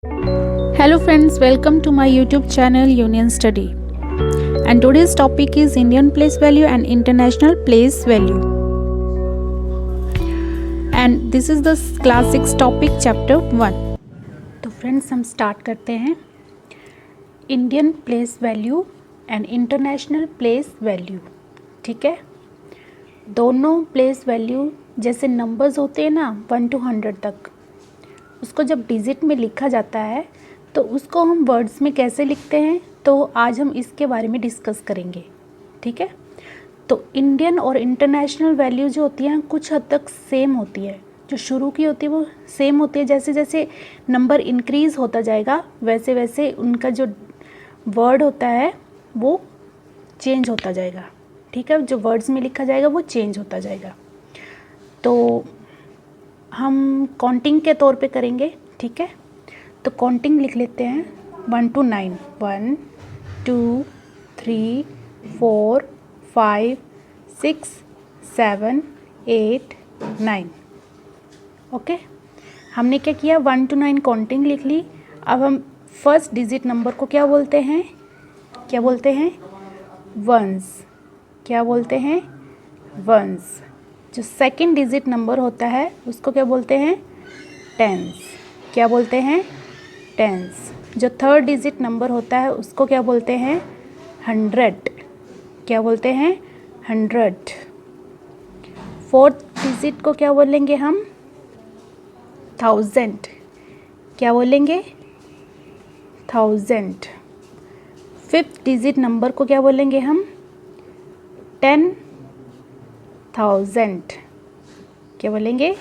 Hello friends, welcome to my YouTube channel Union Study. And today's topic is Indian place value and international place value. And this is the class 6 topic chapter 1. तो friends हम start करते हैं. Indian place value and international place value. ठीक है, दोनों place value जैसे numbers होते हैं ना 1 to 100 तक, उसको जब डिजिट में लिखा जाता है तो उसको हम वर्ड्स में कैसे लिखते हैं, तो आज हम इसके बारे में डिस्कस करेंगे. ठीक है, तो इंडियन और इंटरनेशनल वैल्यू जो होती हैं कुछ हद तक सेम होती है. जो शुरू की होती है वो सेम होती है. जैसे जैसे नंबर इंक्रीज़ होता जाएगा वैसे वैसे उनका जो वर्ड होता है वो चेंज होता जाएगा. ठीक है, जो वर्ड्स में लिखा जाएगा वो चेंज होता जाएगा. तो हम काउंटिंग के तौर पे करेंगे. ठीक है, तो काउंटिंग लिख लेते हैं 1 to 9. 1 2 3 4 5 6 7 8 9. ओके, हमने क्या किया, 1 to 9 काउंटिंग लिख ली. अब हम फर्स्ट डिजिट नंबर को क्या बोलते हैं, क्या बोलते हैं, वंस. क्या बोलते हैं, वंस. जो सेकंड डिजिट नंबर होता है उसको क्या बोलते हैं, टेंस. क्या बोलते हैं, टेंस. जो थर्ड डिजिट नंबर होता है उसको क्या बोलते हैं, 100. क्या बोलते हैं, 100. फोर्थ डिजिट को क्या बोलेंगे हम, 1000. क्या बोलेंगे, 1000. फिफ्थ डिजिट नंबर को क्या बोलेंगे हम, 10,000. क्या बोलेंगे,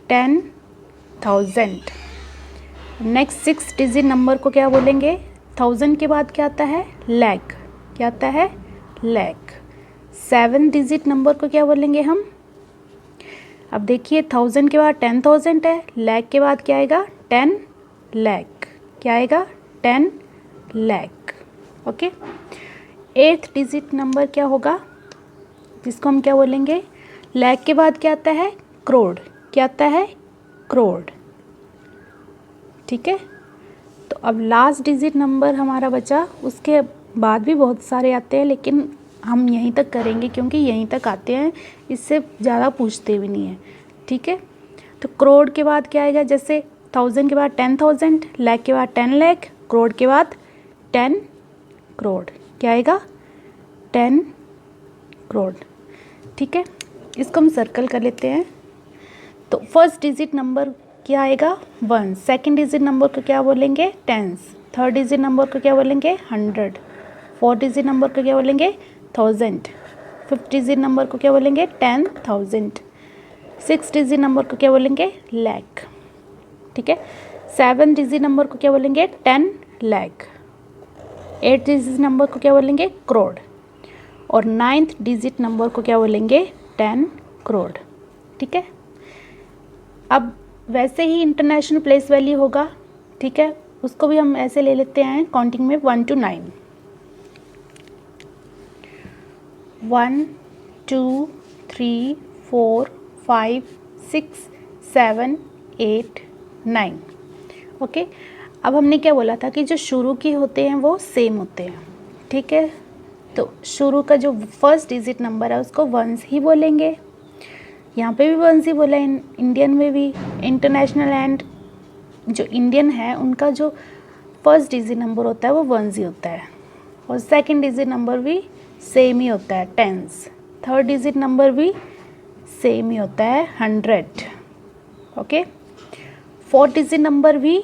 10,000. नेक्स्ट सिक्स डिजिट नंबर को क्या बोलेंगे, 1000 के बाद क्या आता है, लाख. क्या आता है, लाख. सेवन डिजिट नंबर को क्या बोलेंगे हम, अब देखिए 1000 के बाद 10,000 है, लाख के बाद क्या आएगा, 10 लाख. क्या आएगा, 10 lakh. Okay. Eighth digit number क्या होगा, जिसको हम क्या बोलेंगे, लाख के बाद क्या आता है, करोड़. क्या आता है, करोड़. ठीक है, तो अब लास्ट डिजिट नंबर हमारा बचा. उसके बाद भी बहुत सारे आते हैं लेकिन हम यहीं तक करेंगे क्योंकि यहीं तक आते हैं, इससे ज़्यादा पूछते भी नहीं हैं. ठीक है, तो करोड़ के बाद क्या आएगा, जैसे 1000 के बाद 10,000, लाख के बाद 10 लाख, करोड़ के बाद 10 करोड़. क्या आएगा, 10 करोड़. ठीक है, इसको हम सर्कल कर लेते हैं. तो फर्स्ट डिजिट नंबर क्या आएगा, 1. सेकंड डिजिट नंबर को क्या बोलेंगे, टेंस. थर्ड डिजिट नंबर को क्या बोलेंगे, 100. फोर्थ डिजिट नंबर को क्या बोलेंगे, 1000. फिफ्थ डिजिट नंबर को क्या बोलेंगे, 10,000. सिक्स डिजिट नंबर को क्या बोलेंगे, लाख. ठीक है, सेवन डिजिट नंबर को क्या बोलेंगे, 10 लाख. एट डिजिट नंबर को क्या बोलेंगे, करोड़. और नाइन्थ डिजिट नंबर को क्या बोलेंगे, 10 करोड़. ठीक है, अब वैसे ही इंटरनेशनल प्लेस वैल्यू होगा. ठीक है, उसको भी हम ऐसे ले लेते हैं काउंटिंग में 1 to 9. 1 2 3 4 5 6 7 8 9. ओके, अब हमने क्या बोला था कि जो शुरू के होते हैं वो सेम होते हैं. ठीक है, तो शुरू का जो फर्स्ट डिजिट नंबर है उसको वंस ही बोलेंगे. यहाँ पे भी वंस ही बोला, इंडियन में भी. इंटरनेशनल एंड जो इंडियन है उनका जो फर्स्ट डिजिट नंबर होता है वो वंस ही होता है. और सेकंड डिजिट नंबर भी सेम ही होता है, टेंस. थर्ड डिजिट नंबर भी सेम ही होता है, 100. ओके. फोर्थ डिजिट नंबर भी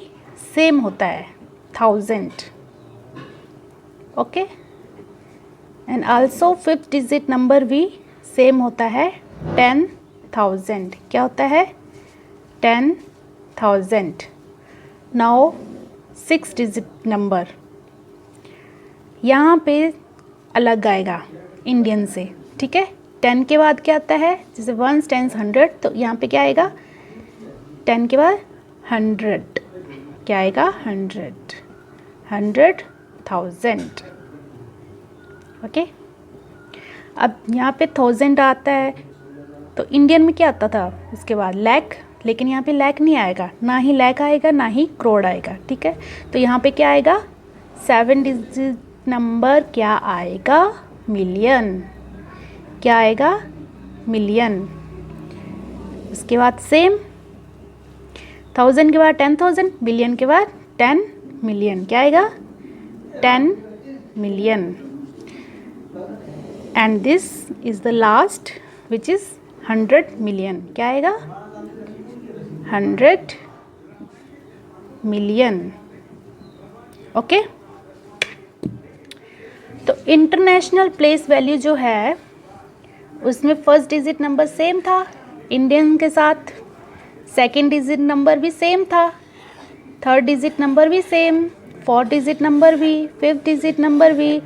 सेम होता है, 1000. Okay. And also fifth digit number भी सेम होता है, 10,000. क्या होता है, 10,000. नाउ सिक्स डिजिट नंबर यहाँ पे अलग आएगा इंडियन से. ठीक है, 10 के बाद क्या आता है, जैसे 1 10 100, तो यहाँ पे क्या आएगा, 10 के बाद 100. क्या आएगा, 100. 100,000. ओके. अब यहाँ पे 1000 आता है तो इंडियन में क्या आता था उसके बाद, लाख. लेकिन यहाँ पे लैक नहीं आएगा, ना ही लैक आएगा ना ही करोड़ आएगा, ठीक है। तो यहाँ पे क्या आएगा, 7 डिजिट नंबर क्या आएगा, मिलियन। क्या आएगा, मिलियन। उसके बाद सेम 1000 के बाद 10,000, बिलियन के बाद 10 मिलियन, क्या आएगा 10 million. And this is the last which is 100 million, क्या आएगा 100 मिलियन। ओके, तो इंटरनेशनल प्लेस वैल्यू जो है उसमें फर्स्ट डिजिट नंबर सेम था इंडियन के साथ, सेकंड डिजिट नंबर भी सेम था, थर्ड डिजिट नंबर भी सेम, फोर्थ डिजिट नंबर भी, फिफ्थ डिजिट नंबर भी,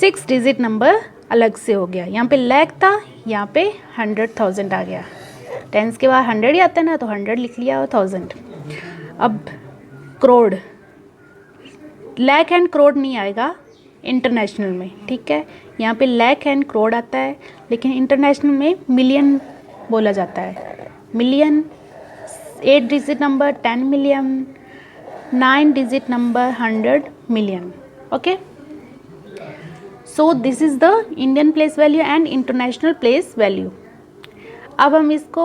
सिक्स डिजिट नंबर अलग से हो गया। यहाँ पे लैक था, यहाँ पे 100,000 आ गया। टेंस के बाद 100 ही आता है ना, तो 100 लिख लिया और 1000। अब करोड़, लैक एंड करोड़ नहीं आएगा इंटरनेशनल में, ठीक है। यहाँ पे लैक एंड करोड़ आता है, लेकिन इंटरनेशनल में मिलियन बोला जाता है। Million, 8 digit number 10 million, 9 digit number 100 million. Okay, so this is the Indian place value and international place value. अब हम इसको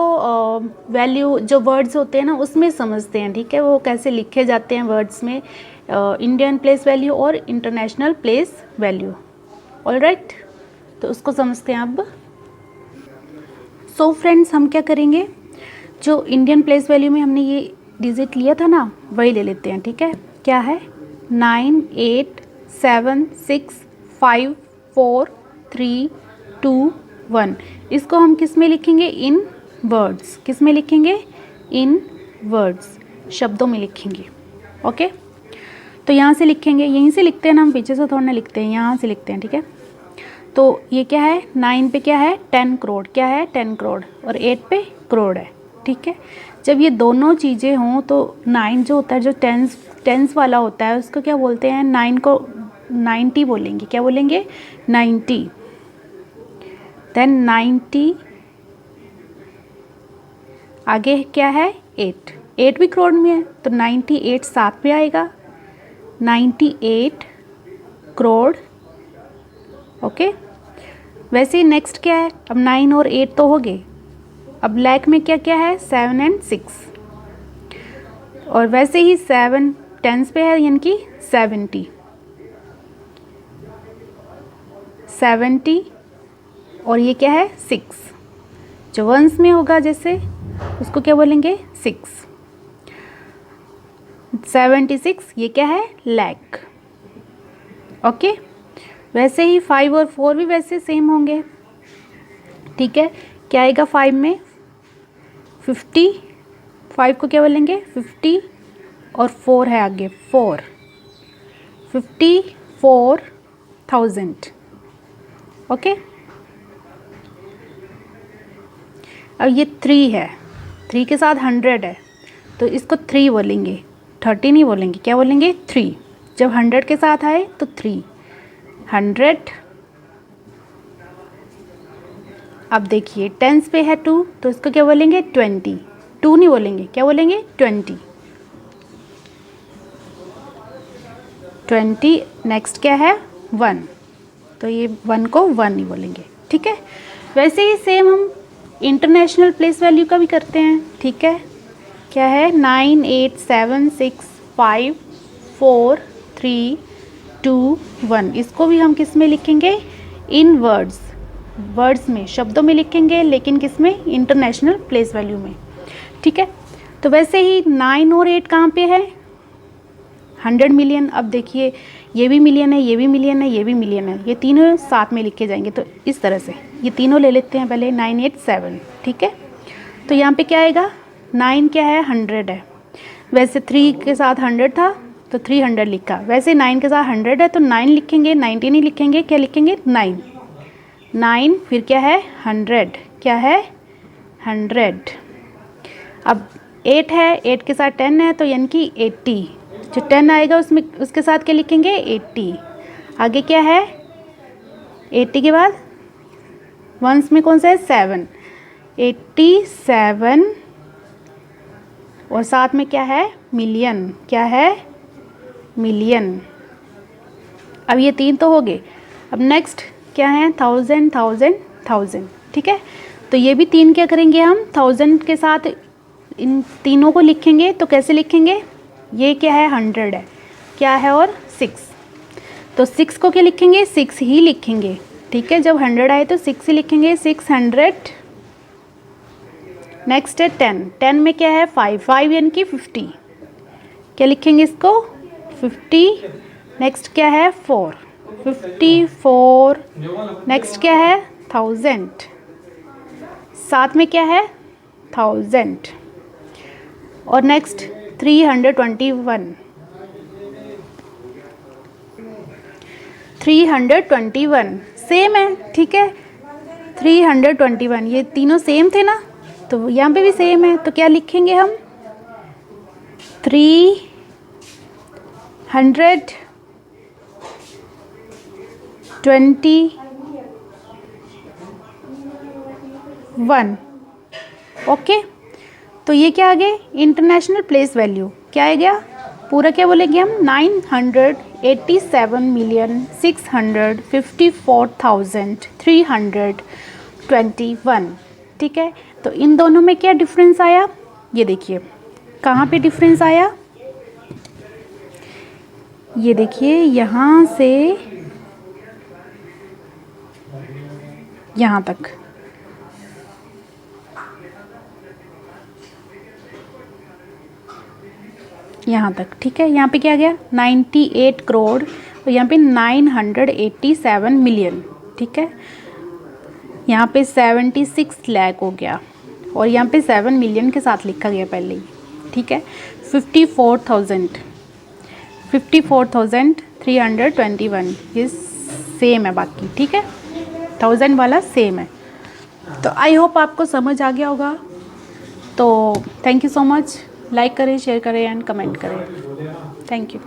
वैल्यू जो वर्ड्स होते हैं ना उसमें समझते हैं, ठीक है, वो कैसे लिखे जाते हैं वर्ड्स में, इंडियन प्लेस वैल्यू और इंटरनेशनल प्लेस वैल्यू। ऑलराइट, तो उसको समझते हैं अब। सो फ्रेंड्स, हम क्या करेंगे, जो इंडियन प्लेस वैल्यू में हमने ये डिजिट लिया था ना वही ले लेते हैं, ठीक है। क्या है, 9 8 7 6 5 4 3 2 1। इसको हम किस में लिखेंगे, इन वर्ड्स। किस में लिखेंगे, इन वर्ड्स, शब्दों में लिखेंगे। ओके, तो यहाँ से लिखेंगे, यहीं से लिखते हैं ना, हम पीछे से थोड़ा ना लिखते हैं, यहाँ से लिखते हैं, ठीक है। तो ये क्या है, 9 पे क्या है 10 करोड़, क्या है 10 करोड़, और 8 पे करोड़ है, ठीक है। जब ये दोनों चीज़ें हों तो 9 जो होता है, जो टेंस वाला होता है, उसको क्या बोलते हैं, 9 को 90 बोलेंगे। क्या बोलेंगे, 90। देन 90, आगे क्या है 8, 8 भी करोड़ में है, तो 98 साथ में आएगा, 98 करोड़। ओके, वैसे ही नेक्स्ट क्या है, अब 9 और 8 तो हो गए, अब लैक में क्या क्या है, 7 और 6, और वैसे ही 7 टेंस पे है, यानी कि 70, और ये क्या है 6, जो वंस में होगा जैसे उसको क्या बोलेंगे 6, 76, ये क्या है लैक। ओके, वैसे ही 5 और 4 भी वैसे सेम होंगे, ठीक है। क्या आएगा 5 में, 50, 5 को क्या बोलेंगे 50, और 4 है आगे 4, 54,000। ओके, अब ये 3 है, 3 के साथ 100 है, तो इसको 3 बोलेंगे, 30 नहीं बोलेंगे, क्या बोलेंगे 3। जब 100 के साथ आए तो 3, 100। अब देखिए टेंस पे है 2, तो इसको क्या बोलेंगे 20, 2 नहीं बोलेंगे, क्या बोलेंगे 20। नेक्स्ट क्या है 1, तो ये 1 को 1 नहीं बोलेंगे, ठीक है। वैसे ही सेम हम इंटरनेशनल प्लेस वैल्यू का भी करते हैं, ठीक है। क्या है 9 8 7 6 5 4 3 2 1। इसको भी हम किस में लिखेंगे, इन वर्ड्स, वर्ड्स में, शब्दों में लिखेंगे, लेकिन किस में, इंटरनेशनल प्लेस वैल्यू में, ठीक है। तो वैसे ही 9 और 8 कहाँ पे है, 100 मिलियन। अब देखिए ये भी मिलियन है, ये भी मिलियन है, ये भी मिलियन है, ये तीनों साथ में लिखे जाएंगे। तो इस तरह से ये तीनों ले लेते हैं पहले, 9 8 7, ठीक है। तो यहाँ पे क्या आएगा, 9 क्या है 100 है, वैसे 3 के साथ 100 था तो 300 लिखा, वैसे 9 के साथ 100 है तो 9 लिखेंगे, 90 नहीं लिखेंगे, क्या लिखेंगे 9, 9 फिर क्या है 100, क्या है 100। अब 8 है, 8 के साथ 10 है, तो यानी कि 80, जो 10 आएगा उसमें उसके साथ क्या लिखेंगे 80। आगे क्या है 80 के बाद वंस में कौन सा है 7, 87 और साथ में क्या है, मिलियन, क्या है, मिलियन। अब ये 3 तो हो गए। अब नेक्स्ट क्या है, 1000 1000 1000, ठीक है। तो ये भी 3 क्या करेंगे हम, 1000 के साथ इन तीनों को लिखेंगे। तो कैसे लिखेंगे, ये क्या है, 100 है, क्या है, और 6, तो 6 को क्या लिखेंगे, 6 ही लिखेंगे, ठीक है। जब 100 आए तो 6 ही लिखेंगे, 600। नेक्स्ट है 10, 10 में क्या है, 5, 5 यानी कि 50, क्या लिखेंगे इसको, 50। नेक्स्ट क्या है, 4, 54। नेक्स्ट क्या है, 1000, साथ में क्या है, 1000। और नेक्स्ट 321, 321 सेम है, ठीक है। 321, ये तीनों सेम थे ना, तो यहाँ पे भी सेम है, तो क्या लिखेंगे हम, 321, ओके। तो ये क्या आ गए, इंटरनेशनल प्लेस वैल्यू क्या आ गया, पूरा क्या बोलेंगे हम, 987,654,321, ठीक है। तो इन दोनों में क्या डिफरेंस आया, ये देखिए कहाँ पे डिफरेंस आया, ये देखिए यहाँ से यहाँ तक, यहाँ तक, ठीक है। यहाँ पे क्या गया, 98 करोड़ और यहाँ पे 987 मिलियन, ठीक है। यहाँ पे 76 लाख हो गया और यहाँ पे 7 मिलियन के साथ लिखा गया पहले ही, ठीक है। 54,321 ये सेम है बाकी, ठीक है, 1000 वाला सेम है। तो आई होप आपको समझ आ गया होगा। तो thank you so much, like करें, शेयर करें एंड कमेंट करें। Thank you.